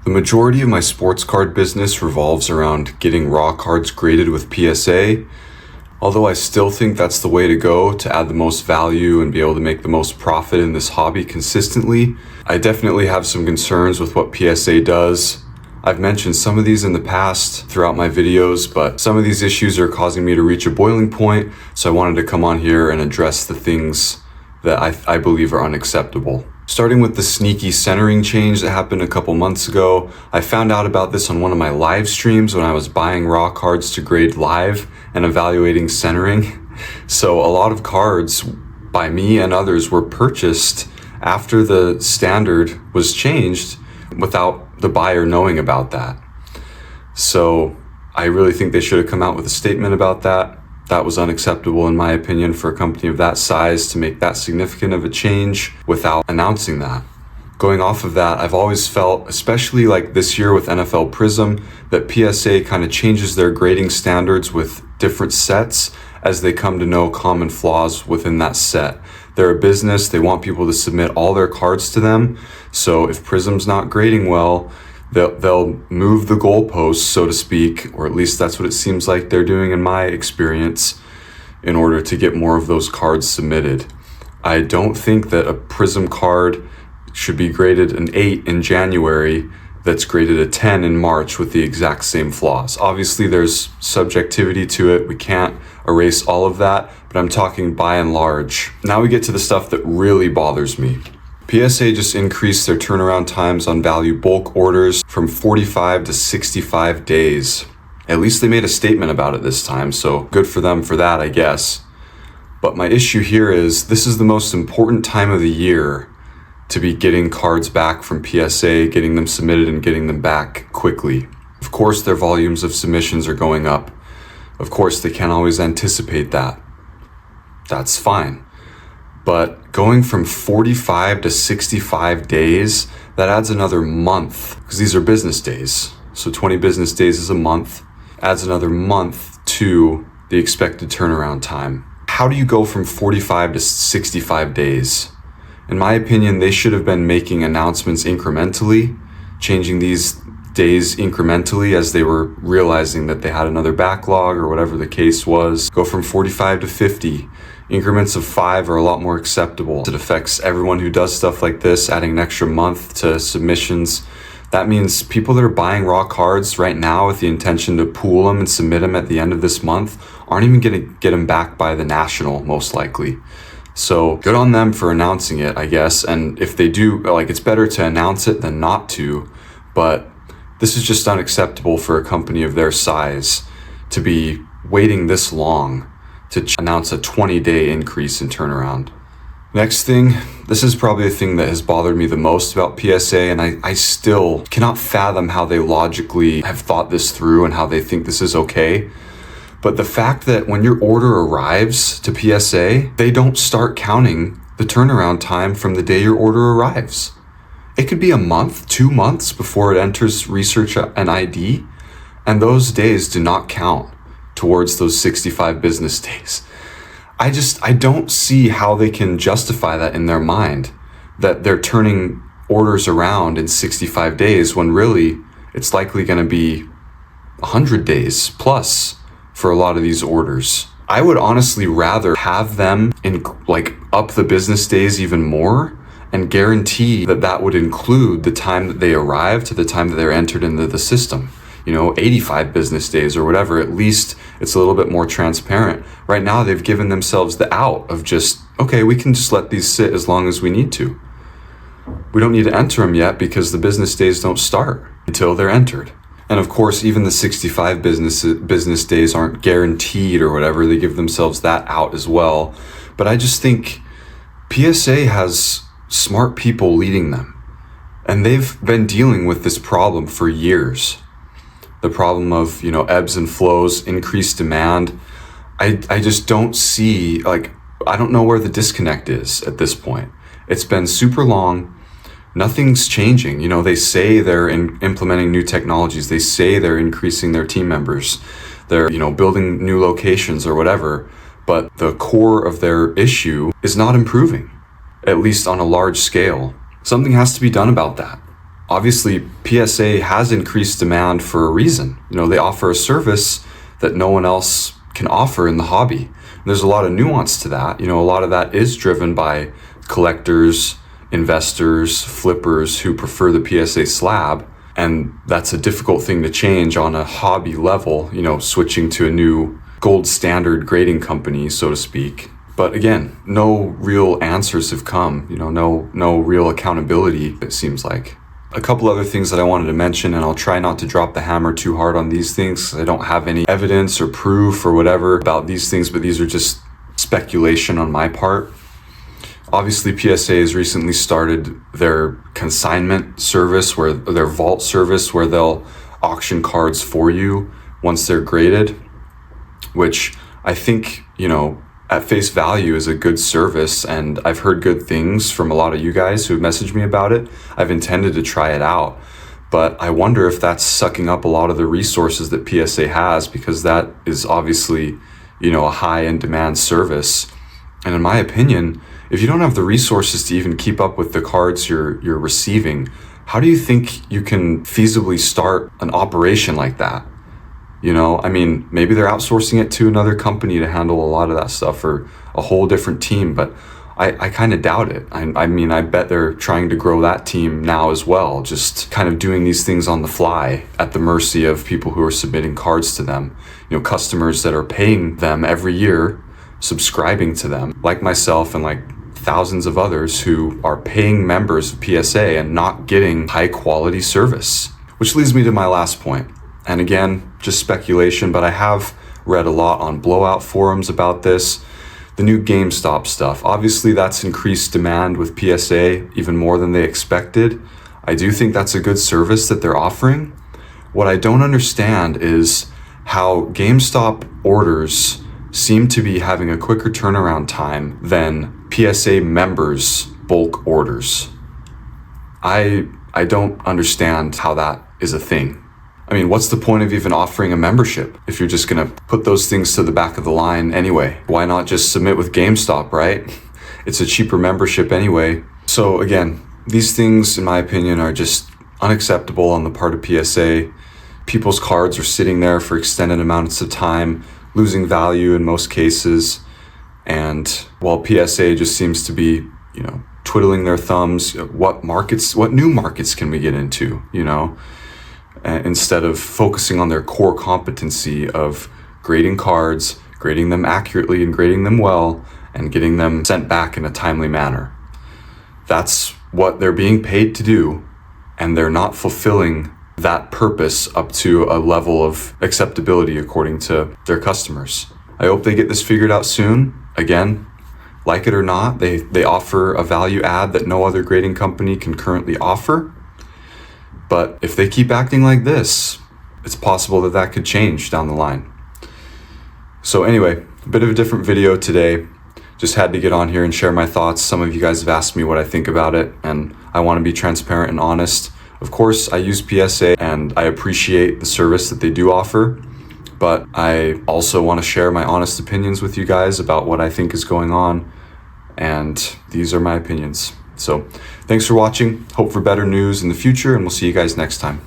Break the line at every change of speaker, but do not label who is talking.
The majority of my sports card business revolves around getting raw cards graded with PSA. Although I still think that's the way to go to add the most value and be able to make the most profit in this hobby consistently, I definitely have some concerns with what PSA does. I've mentioned some of these in the past throughout my videos, but some of these issues are causing me to reach a boiling point, so I wanted to come on here and address the things that I believe are unacceptable. Starting with the sneaky centering change that happened a couple months ago, I found out about this on one of my live streams when I was buying raw cards to grade live and evaluating centering. So a lot of cards by me and others were purchased after the standard was changed without the buyer knowing about that. So I really think they should have come out with a statement about that. That was unacceptable in my opinion for a company of that size to make that significant of a change without announcing that. Going off of that, I've always felt, especially like this year with NFL Prism, that PSA kind of changes their grading standards with different sets as they come to know common flaws within that set. They're a business, they want people to submit all their cards to them. So if Prism's not grading well, they'll move the goalposts, so to speak, or at least that's what it seems like they're doing in my experience, in order to get more of those cards submitted. I don't think that a Prism card should be graded an 8 in January that's graded a 10 in March with the exact same flaws. Obviously, there's subjectivity to it. We can't erase all of that, but I'm talking by and large. Now we get to the stuff that really bothers me. PSA just increased their turnaround times on value bulk orders from 45 to 65 days. At least they made a statement about it this time, so good for them for that, I guess. But my issue here is this is the most important time of the year to be getting cards back from PSA, getting them submitted and getting them back quickly. Of course, their volumes of submissions are going up. Of course, they can't always anticipate that. That's fine. But going from 45 to 65 days, that adds another month, because these are business days. So 20 business days is a month, adds another month to the expected turnaround time. How do you go from 45 to 65 days? In my opinion, they should have been making announcements incrementally, changing these days incrementally as they were realizing that they had another backlog or whatever the case was. Go from 45 to 50. Increments of 5 are a lot more acceptable. It affects everyone who does stuff like this, adding an extra month to submissions. That means people that are buying raw cards right now with the intention to pool them and submit them at the end of this month aren't even going to get them back by the national, most likely. So good on them for announcing it, I guess. And if they do, like, it's better to announce it than not to. But this is just unacceptable for a company of their size to be waiting this long to announce a 20-day increase in turnaround. Next thing, this is probably the thing that has bothered me the most about PSA, and I still cannot fathom how they logically have thought this through and how they think this is okay. But the fact that when your order arrives to PSA, they don't start counting the turnaround time from the day your order arrives. It could be a month, 2 months before it enters research and ID, and those days do not count towards those 65 business days. I don't see how they can justify that in their mind, that they're turning orders around in 65 days when really it's likely going to be 100 days plus for a lot of these orders. I would honestly rather have them up the business days even more and guarantee that that would include the time that they arrive to the time that they're entered into the system. 85 business days or whatever. At least it's a little bit more transparent. Right now, they've given themselves the out of just, okay, we can just let these sit as long as we need to. We don't need to enter them yet because the business days don't start until they're entered. And of course, even the 65 business days aren't guaranteed or whatever. They give themselves that out as well. But I just think PSA has smart people leading them. And they've been dealing with this problem for years. The problem of, ebbs and flows, increased demand. I just don't see, I don't know where the disconnect is at this point. It's been super long. Nothing's changing. They say they're implementing new technologies. They say they're increasing their team members. They're, building new locations or whatever. But the core of their issue is not improving, at least on a large scale. Something has to be done about that. obviously PSA has increased demand for a reason. They offer a service that no one else can offer in the hobby. And there's a lot of nuance to that. A lot of that is driven by collectors, investors, flippers who prefer the PSA slab. And that's a difficult thing to change on a hobby level, switching to a new gold standard grading company, so to speak. But again, no real answers have come, no real accountability, it seems like. A couple other things that I wanted to mention, and I'll try not to drop the hammer too hard on these things. I don't have any evidence or proof or whatever about these things, but these are just speculation on my part. Obviously, PSA has recently started their consignment service, their vault service, where they'll auction cards for you once they're graded, which I think, at face value is a good service, and I've heard good things from a lot of you guys who have messaged me about it. I've intended to try it out, but I wonder if that's sucking up a lot of the resources that PSA has, because that is obviously, a high in demand service. And in my opinion, if you don't have the resources to even keep up with the cards you're receiving, how do you think you can feasibly start an operation like that? Maybe they're outsourcing it to another company to handle a lot of that stuff, or a whole different team, but I kind of doubt it. I bet they're trying to grow that team now as well, just kind of doing these things on the fly at the mercy of people who are submitting cards to them. Customers that are paying them every year, subscribing to them, like myself and like thousands of others who are paying members of PSA and not getting high quality service. Which leads me to my last point. And again, just speculation, but I have read a lot on blowout forums about this. The new GameStop stuff. Obviously, that's increased demand with PSA even more than they expected. I do think that's a good service that they're offering. What I don't understand is how GameStop orders seem to be having a quicker turnaround time than PSA members' bulk orders. I don't understand how that is a thing. What's the point of even offering a membership if you're just gonna put those things to the back of the line anyway? Why not just submit with GameStop, right? It's a cheaper membership anyway. So again, these things, in my opinion, are just unacceptable on the part of PSA. People's cards are sitting there for extended amounts of time, losing value in most cases. And while PSA just seems to be, twiddling their thumbs, what new markets can we get into, instead of focusing on their core competency of grading cards, grading them accurately and grading them well, and getting them sent back in a timely manner. That's what they're being paid to do, and they're not fulfilling that purpose up to a level of acceptability according to their customers. I hope they get this figured out soon. Again, like it or not, they offer a value add that no other grading company can currently offer. But if they keep acting like this, it's possible that could change down the line. So anyway, a bit of a different video today. Just had to get on here and share my thoughts. Some of you guys have asked me what I think about it, and I want to be transparent and honest. Of course, I use PSA and I appreciate the service that they do offer, but I also want to share my honest opinions with you guys about what I think is going on, and these are my opinions. So thanks for watching. Hope for better news in the future, and we'll see you guys next time.